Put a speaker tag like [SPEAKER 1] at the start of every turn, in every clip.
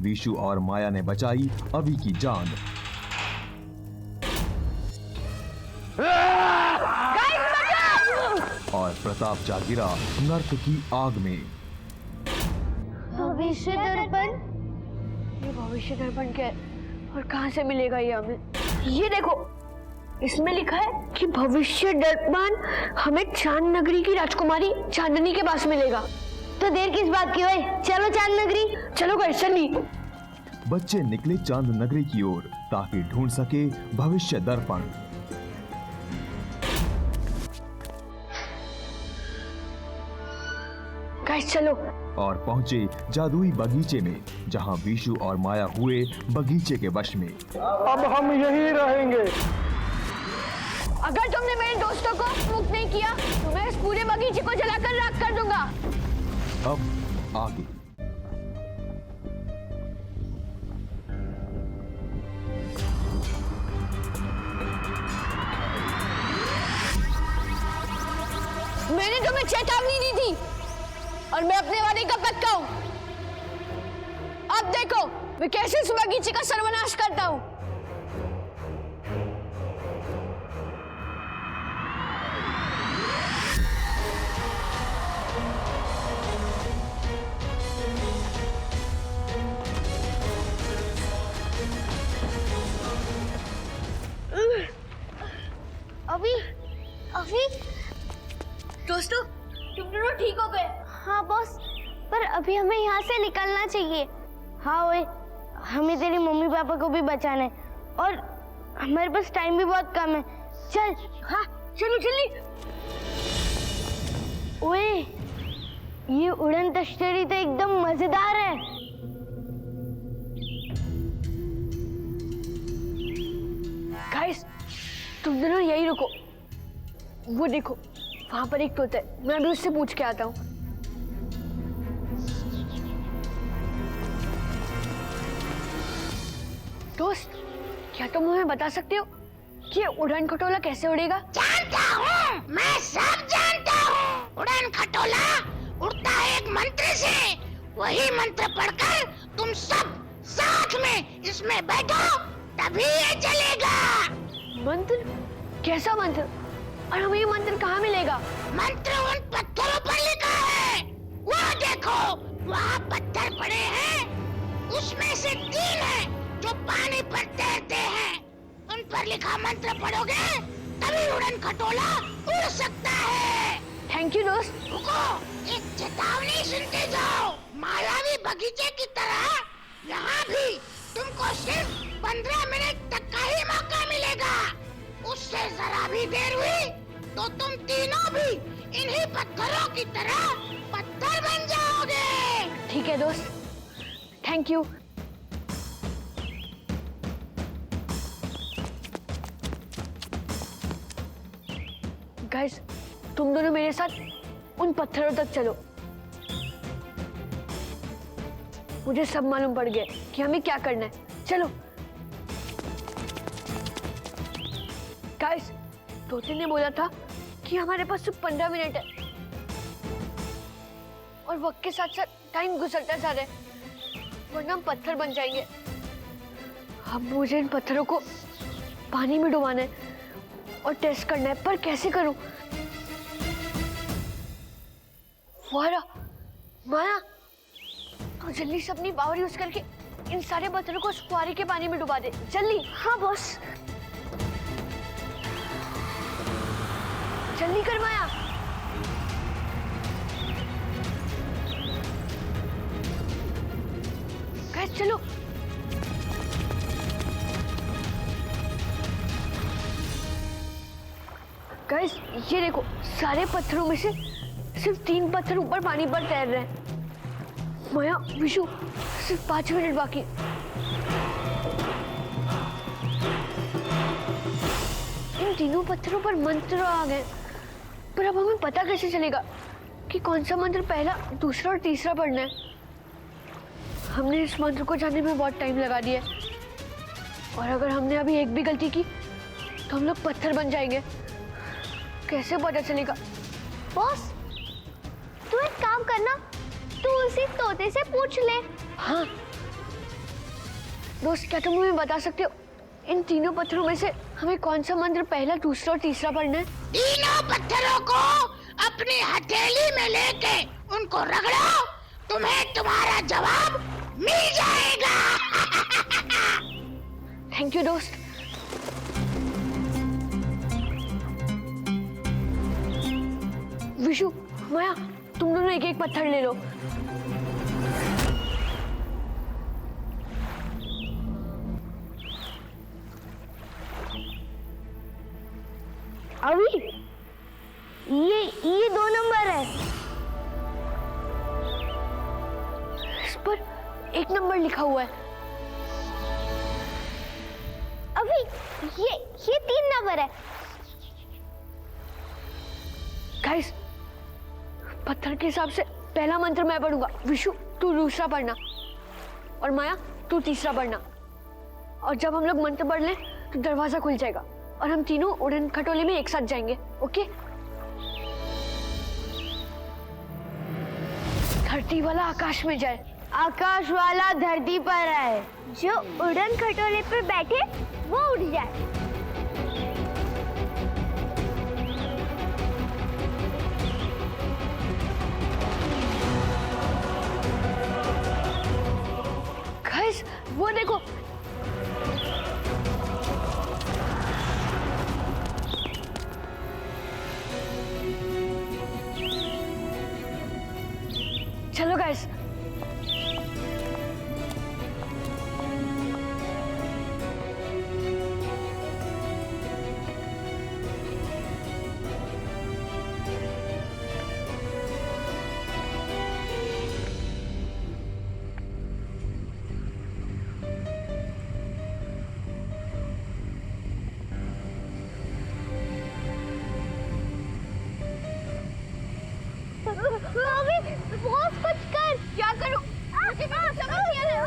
[SPEAKER 1] विशु और माया ने बचाई अभी की जान। और प्रताप जा गिरा नर्क की आग में।
[SPEAKER 2] भविष्य दर्पण? ये भविष्य दर्पण क्या है और कहां से मिलेगा ये हमें? ये देखो, इसमें लिखा है कि भविष्य दर्पण हमें चांद नगरी की राजकुमारी चांदनी के पास मिलेगा। तो देर किस बात की है? चलो चांद नगरी, चलो चली।
[SPEAKER 1] बच्चे निकले चांद नगरी की ओर ताकि ढूंढ सके भविष्य दर्पण।
[SPEAKER 2] गाइस चलो।
[SPEAKER 1] और पहुंचे जादुई बगीचे में, जहां विशु और माया हुए बगीचे के वश में।
[SPEAKER 3] अब हम यहीं रहेंगे।
[SPEAKER 2] अगर तुमने मेरे दोस्तों को मुक्त नहीं किया तो मैं इस पूरे बगीचे को जलाकर राख कर दूंगा।
[SPEAKER 1] अब आगे।
[SPEAKER 2] मैंने तुम्हें चेतावनी दी थी और मैं अपने वादे का पक्का हूं। अब देखो मैं कैसे इस बगीचे का सर्वनाश करता हूं।
[SPEAKER 4] अभी
[SPEAKER 2] दोस्तों तुम दोनों ठीक हो गए?
[SPEAKER 4] हाँ बॉस, पर अभी हमें यहाँ से निकलना चाहिए। हाँ ओए, हमें तेरी मम्मी पापा को भी बचाना है और हमारे पास टाइम भी बहुत कम है। चल।
[SPEAKER 2] हाँ चलो जल्दी।
[SPEAKER 4] ओए, ये उड़न तश्तरी तो एकदम मजेदार है।
[SPEAKER 2] गाइस तुम दोनों यही रुको। वो देखो वहां पर एक तोता है, मैं अभी उससे पूछ के आता हूँ। दोस्त, क्या तुम हमें बता सकते हो कि ये उड़न खटोला कैसे उड़ेगा?
[SPEAKER 5] जानता हूँ, मैं सब जानता हूँ। उड़न खटोला उड़ता है एक मंत्र से। वही मंत्र पढ़कर तुम सब साथ में इसमें बैठो, तभी ये चलेगा।
[SPEAKER 2] मंत्र? कैसा मंत्र? और हमें ये मंत्र कहाँ मिलेगा?
[SPEAKER 5] मंत्र उन पत्थरों पर लिखा है। वो देखो, वहाँ पत्थर पड़े हैं। उसमें से 3 हैं जो पानी पर तैरते हैं। उन पर लिखा मंत्र पढ़ोगे तभी उड़न खटोला उड़ सकता है।
[SPEAKER 2] थैंक यू दोस्त।
[SPEAKER 5] रुको, एक चेतावनी सुनते जाओ। मायावी बगीचे की तरह यहाँ भी तुमको सिर्फ 15 मिनट तक का ही मौका मिलेगा। उससे जरा भी देर हुई तो तुम तीनों भी इन्हीं पत्थरों की तरह पत्थर बन जाओगे।
[SPEAKER 2] ठीक है दोस्त, थैंक यू। गाइस तुम दोनों मेरे साथ उन पत्थरों तक चलो। मुझे सब मालूम पड़ गया कि हमें क्या करना है। चलो। गाइस तोते ने बोला था कि हमारे पास सिर्फ 15 मिनट है और वक्त के साथ साथ टाइम गुजरता जा रहा है, वरना हम पत्थर बन जाएंगे। अब मुझे इन पत्थरों को पानी में डुबाना है और टेस्ट करना है, पर कैसे करूं? वारा, माया, तो जल्दी से अपनी पावर यूज करके इन सारे पत्थरों को उस फुहारे के पानी में डुबा दे। जल्दी।
[SPEAKER 4] हाँ बॉस।
[SPEAKER 2] जल्दी कर माया। गाइस चलो। गाइस ये देखो, सारे पत्थरों में से सिर्फ 3 पत्थर ऊपर पानी पर तैर रहे हैं। माया, विशु, सिर्फ 5 मिनट बाकी। इन तीनों पत्थरों पर मंत्र आ गए, पर अब हमें पता कैसे चलेगा कि कौन सा मंत्र पहला, दूसरा और तीसरा पढ़ना है? हमने इस मंत्र को जानने में बहुत टाइम लगा दिया है, और अगर हमने अभी एक भी गलती की तो हम लोग पत्थर बन जाएंगे। कैसे पता चलेगा?
[SPEAKER 4] बॉस, तू एक काम करना, किसी तोते से पूछ ले।
[SPEAKER 2] हाँ दोस्त, क्या तुम हमें बता सकते हो इन तीनों पत्थरों में से हमें कौन सा मंत्र पहला, दूसरा और तीसरा पढ़ना है?
[SPEAKER 5] तीनों पत्थरों को अपनी हथेली में लेके उनको रगड़ो, तुम्हें तुम्हारा जवाब मिल जाएगा।
[SPEAKER 2] थैंक यू दोस्त। विशु, माया, तुम दोनों एक एक पत्थर ले लो।
[SPEAKER 4] अभी ये 2 नंबर है।
[SPEAKER 2] इस पर 1 नंबर लिखा हुआ है।
[SPEAKER 4] अभी ये 3 नंबर है।
[SPEAKER 2] गाइस, पत्थर के हिसाब से पहला मंत्र मैं पढ़ूंगा, विशु तू दूसरा पढ़ना और माया तू तीसरा पढ़ना। और जब हम लोग मंत्र पढ़ लें तो दरवाजा खुल जाएगा और हम तीनों उड़न खटोले में एक साथ जाएंगे। ओके? धरती वाला आकाश में जाए,
[SPEAKER 4] आकाश वाला धरती पर है, जो उड़न खटोले पर बैठे वो उड़ जाए।
[SPEAKER 2] गाइस वो देखो, चलो गाइस। क्या करूं? मुझे समझ नहीं आ रहा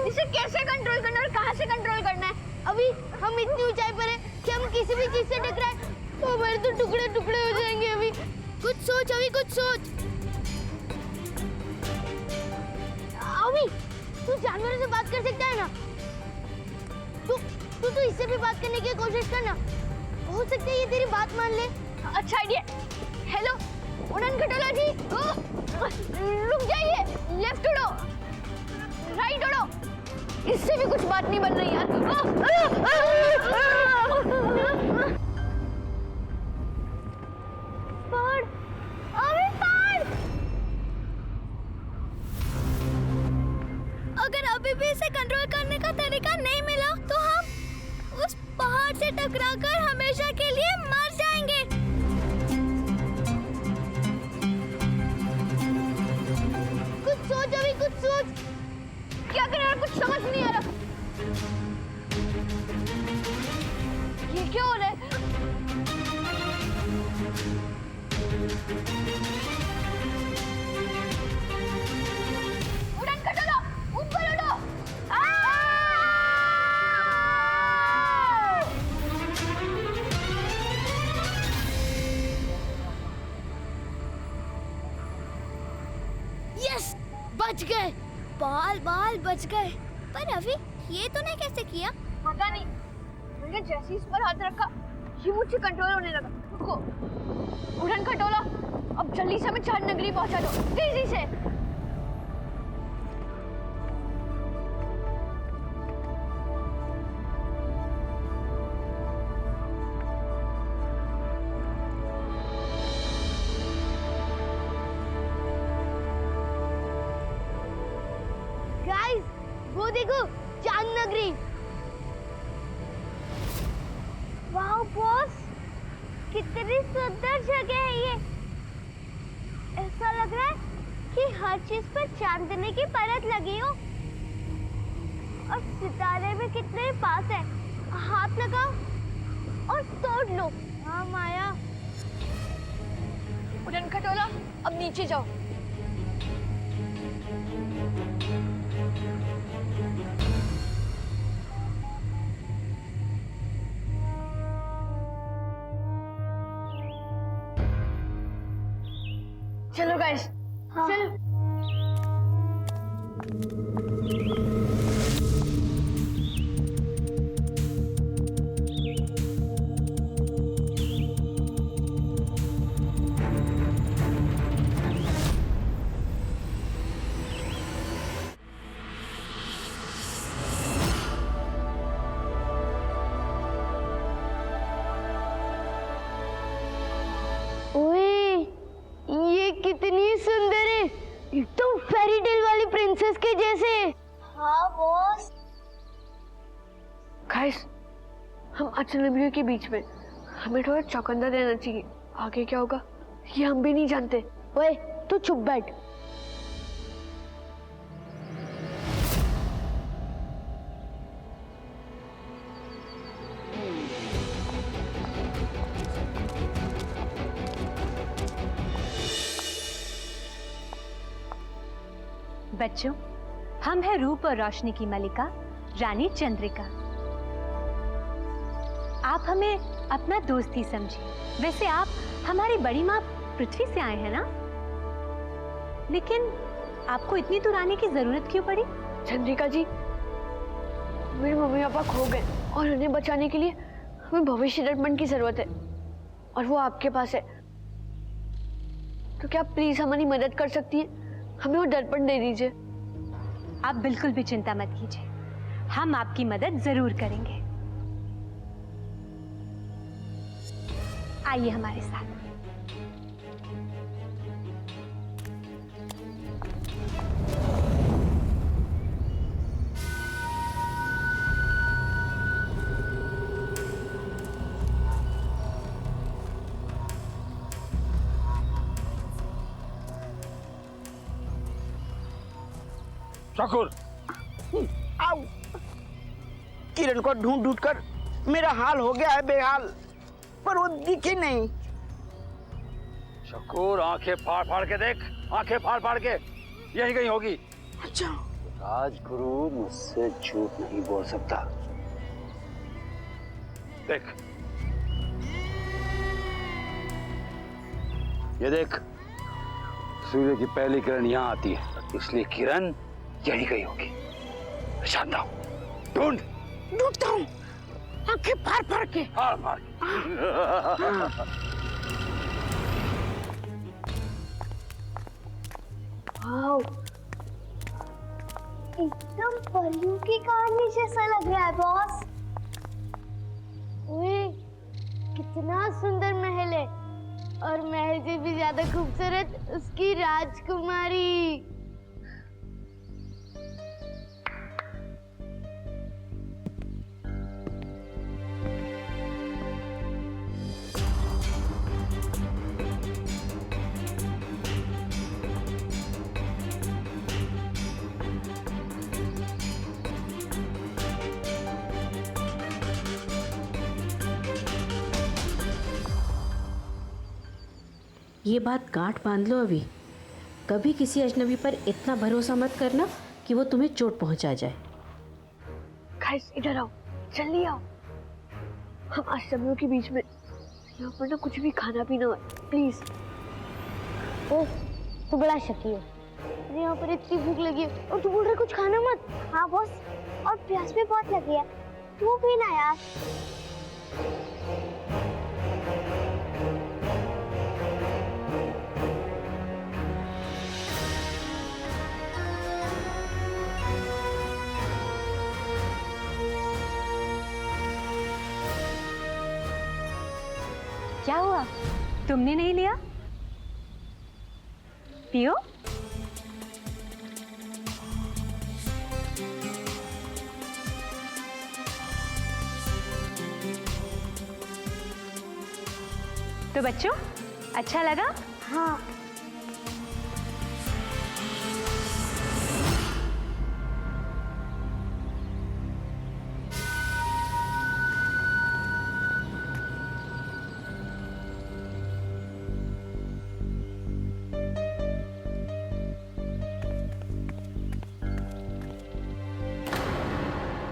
[SPEAKER 2] इसे कैसे कंट्रोल करना और कहां से कंट्रोल करना है।
[SPEAKER 4] अभी हम इतनी ऊंचाई पर हैं कि हम किसी भी चीज से टकराए तो हमारे तो टुकड़े टुकड़े हो जाएंगे। अभी कुछ सोच, अभी कुछ सोच। अभी तू जानवरों से बात कर सकता है ना? तू इससे भी बात करने की कोशिश करना, हो सकता है ये तेरी बात मान ले।
[SPEAKER 2] अच्छा आइडिया। हेलो उड़न खटोला जी, रुक जाइए, लेफ्ट उड़ो, राइट उड़ो। इससे भी कुछ बात नहीं बन रही यार।
[SPEAKER 4] पहाड़, अभी पहाड़। अगर अभी भी इसे कंट्रोल करने का तरीका नहीं मिला तो हम उस पहाड़ से टकराकर हमेशा के लिए मर जाएंगे। कुछ सोच, अभी कुछ सोच।
[SPEAKER 2] क्या करें यार, कुछ समझ नहीं आ रहा। ये क्या हो रहा है? उड़न खटोला ऊपर उड़ो।
[SPEAKER 4] यस, बच गए। बाल बच गए। पर अभी ये तूने कैसे किया?
[SPEAKER 2] पता नहीं, मैंने जैसे इस पर हाथ रखा ये मुझसे कंट्रोल होने लगा। रुको उड़न खटोला, अब जल्दी से हमें चांद नगरी पहुंचा दो, तेजी से।
[SPEAKER 4] गाइस, वो देखो चांद नगरी। वाह बॉस, कितनी सुंदर जगह है ये। ऐसा लग रहा है कि हर चीज पर चांदनी की परत लगी हो और सितारे भी कितने पास है। हाथ लगाओ और तोड़ लो। हाँ माया।
[SPEAKER 2] उड़न खटोला अब नीचे जाओ। चलो गाइस,
[SPEAKER 4] हाँ।
[SPEAKER 2] चलो।
[SPEAKER 4] ओए, ये कितनी सुंदर है, एकदम फेरी टेल वाली प्रिंसेस के जैसे। हाँ बॉस।
[SPEAKER 2] गाइस, हम अजनबियों के बीच में, हमें थोड़ा चौकन्ना रहना चाहिए। आगे क्या होगा ये हम भी नहीं जानते।
[SPEAKER 4] ओए, तू चुप बैठ।
[SPEAKER 6] बच्चों, हम हैं रूप और रोशनी की मलिका रानी चंद्रिका। आप हमें अपना दोस्त ही समझिए। वैसे आप हमारी बड़ी माँ पृथ्वी से आए हैं ना, लेकिन आपको इतनी दूर आने की जरूरत क्यों पड़ी?
[SPEAKER 2] चंद्रिका जी, मेरे मम्मी पापा खो गए और उन्हें बचाने के लिए हमें भविष्य दर्पण की जरूरत है और वो आपके पास है। तो क्या आप प्लीज हमारी मदद कर सकती हैं? हमें वो दर्पण दे दीजिए।
[SPEAKER 6] आप बिल्कुल भी चिंता मत कीजिए, हम आपकी मदद जरूर करेंगे। आइए हमारे साथ।
[SPEAKER 3] ठाकुर,
[SPEAKER 7] आओ। किरण को ढूंढ ढूंढ कर मेरा हाल हो गया है बेहाल, पर वो दिखी नहीं।
[SPEAKER 3] शकूर, आंखें फाड़ फाड़ के देख, आंखें फाड़ फाड़ के, यही कहीं होगी।
[SPEAKER 7] अच्छा,
[SPEAKER 8] राजगुरु मुझसे झूठ नहीं बोल सकता।
[SPEAKER 3] देख,
[SPEAKER 8] ये देख, सूर्य की पहली किरण यहाँ आती है, इसलिए किरण यही कहीं होगी। जानता हूं, ढूंढ।
[SPEAKER 7] ढूंढता हूँ, आंखें फाड़ फाड़ के।
[SPEAKER 3] फाड़ फाड़ के।
[SPEAKER 2] वाओ,
[SPEAKER 4] एकदम परियों की कहानी जैसा लग रहा है बॉस। ओए, कितना सुंदर महल है, और महल से भी ज्यादा खूबसूरत उसकी राजकुमारी।
[SPEAKER 9] ये बात गांठ बांध लो अभी। कभी किसी अजनबी पर इतना भरोसा मत करना कि वो तुम्हें चोट पहुंचा जाए।
[SPEAKER 2] गाइस इधर आओ, जल्दी आओ। हम अजनबियों के बीच में, यहाँ पर ना कुछ भी खाना पीना हो, प्लीज।
[SPEAKER 4] ओ, तू बड़ा शकी है। अरे यहाँ पर इतनी भूख लगी है और तू बोल रहा कुछ खाना मत। हाँ बॉस, और प्यास भी बहुत लगी है, तू भी ना यार।
[SPEAKER 6] क्या हुआ, तुमने नहीं लिया? पियो। तो बच्चों, अच्छा लगा?
[SPEAKER 4] हाँ।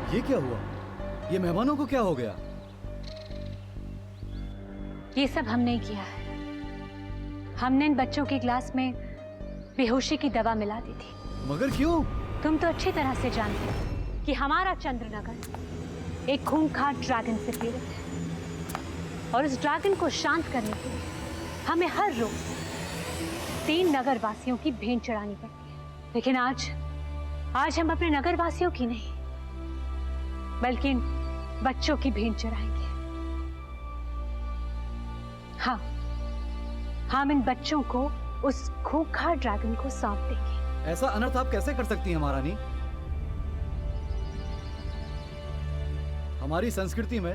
[SPEAKER 10] ये क्या हुआ? ये मेहमानों को क्या हो गया?
[SPEAKER 6] ये सब हमने ही किया है। हमने इन बच्चों के ग्लास में बेहोशी की दवा मिला दी थी।
[SPEAKER 10] मगर क्यों?
[SPEAKER 6] तुम तो अच्छी तरह से जानते हो कि हमारा चंद्रनगर एक खूंखार ड्रैगन से पीड़ित है और इस ड्रैगन को शांत करने के लिए हमें हर रोज 3 नगरवासियों की भेंट चढ़ानी पड़ती है। लेकिन आज हम अपने नगरवासियों की नहीं बल्कि इन बच्चों की भेंट चढ़ाएंगे। हाँ, हम इन बच्चों को उस खूंखार ड्रैगन को सौंप देंगे।
[SPEAKER 10] ऐसा अनर्थ आप कैसे कर सकती हैं महारानी? हमारी संस्कृति में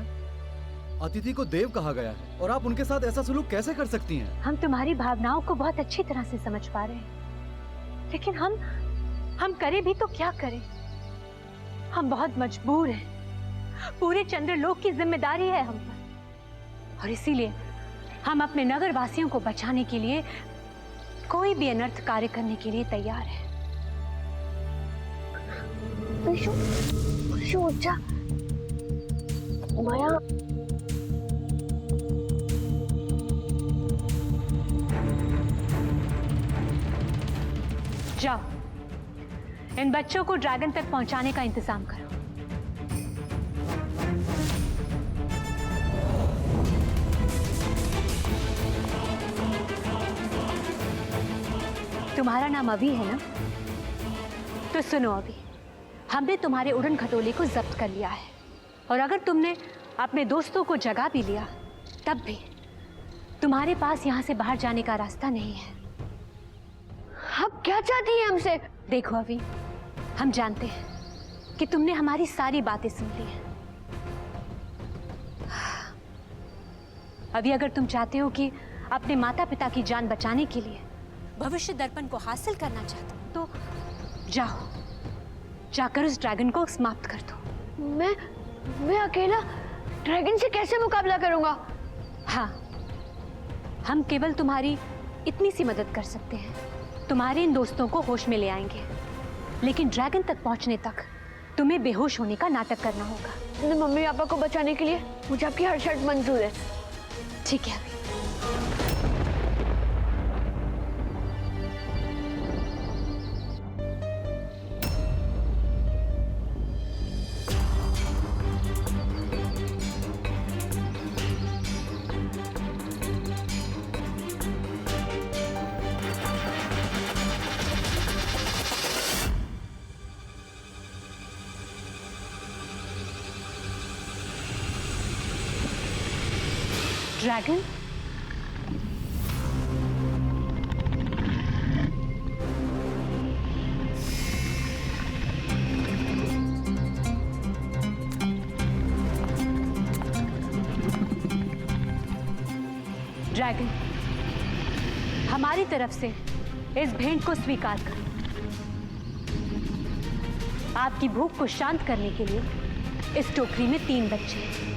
[SPEAKER 10] अतिथि को देव कहा गया है और आप उनके साथ ऐसा सलूक कैसे कर सकती हैं?
[SPEAKER 6] हम तुम्हारी भावनाओं को बहुत अच्छी तरह से समझ पा रहे हैं, लेकिन हम करें भी तो क्या करें? हम बहुत मजबूर हैं। पूरे चंद्रलोक की जिम्मेदारी है हम पर, और इसीलिए हम अपने नगर वासियों को बचाने के लिए कोई भी अनर्थ कार्य करने के लिए तैयार है।
[SPEAKER 2] विशु, विशु उठ जा। माया,
[SPEAKER 6] जाओ, इन बच्चों को ड्रैगन तक पहुंचाने का इंतजाम करो। तुम्हारा नाम अभी है ना? तो सुनो अभी, हमने तुम्हारे उड़न खटोले को जब्त कर लिया है, और अगर तुमने अपने दोस्तों को जगा भी लिया तब भी तुम्हारे पास यहाँ से बाहर जाने का रास्ता नहीं है।
[SPEAKER 2] आप क्या चाहती हैं हमसे?
[SPEAKER 6] देखो अभी, हम जानते हैं कि तुमने हमारी सारी बातें सुन ली हैं। अभी अगर तुम चाहते हो कि अपने माता पिता की जान बचाने के लिए भविष्य दर्पण को हासिल करना चाहते हो तो जाकर उस ड्रैगन को समाप्त कर दो।
[SPEAKER 2] मैं अकेला ड्रैगन से कैसे मुकाबला करूंगा?
[SPEAKER 6] हाँ, हम केवल तुम्हारी इतनी सी मदद कर सकते हैं। तुम्हारे इन दोस्तों को होश में ले आएंगे, लेकिन ड्रैगन तक पहुंचने तक तुम्हें बेहोश होने का नाटक करना होगा।
[SPEAKER 2] मम्मी पापा को बचाने के लिए मुझे आपकी हर शर्त मंजूर है।
[SPEAKER 6] ठीक है अभी। ड्रैगन, ड्रैगन, हमारी तरफ से इस भेंट को स्वीकार करो। आपकी भूख को शांत करने के लिए इस टोकरी में 3 बच्चे हैं।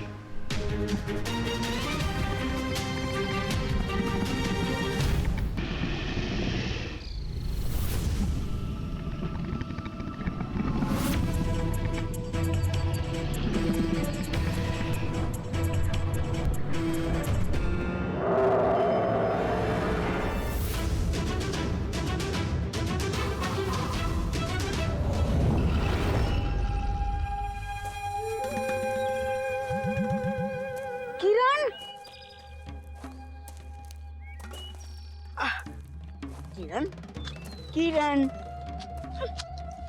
[SPEAKER 7] किरण,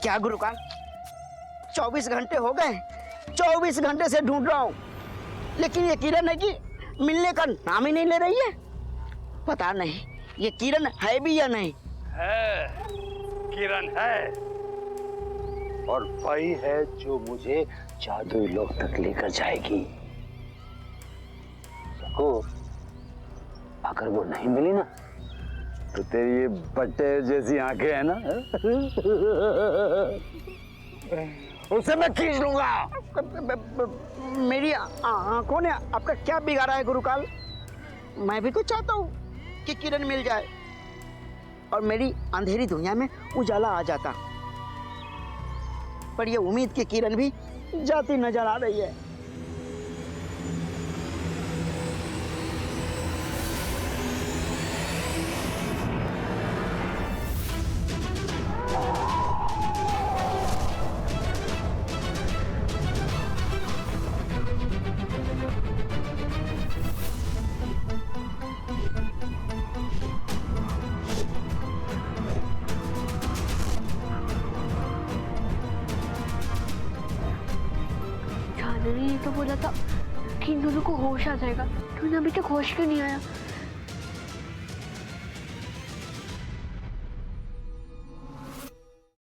[SPEAKER 7] क्या गुरुकाल, 24 घंटे हो गए, 24 घंटे से ढूंढ रहा हूँ, लेकिन ये किरण है कि मिलने का नाम ही नहीं ले रही है। पता नहीं ये किरण है भी या नहीं।
[SPEAKER 3] है, किरण है, और वही है जो मुझे जादुई लोक तक लेकर जाएगी। अगर वो नहीं मिली ना तो तेरी ये बट्टे जैसी आंखें हैं ना, उसे मैं खींच लूंगा।
[SPEAKER 7] मेरी आंखों ने आपका क्या बिगाड़ा है गुरुकाल? मैं भी तो चाहता हूँ कि किरण मिल जाए और मेरी अंधेरी दुनिया में उजाला आ जाता, पर ये उम्मीद की किरण भी जाती नजर आ रही है।
[SPEAKER 2] ने ये तो बोला था कि इन दोनों को होश आ जाएगा, तो इन्हें अभी तक होश क्यों नहीं आया?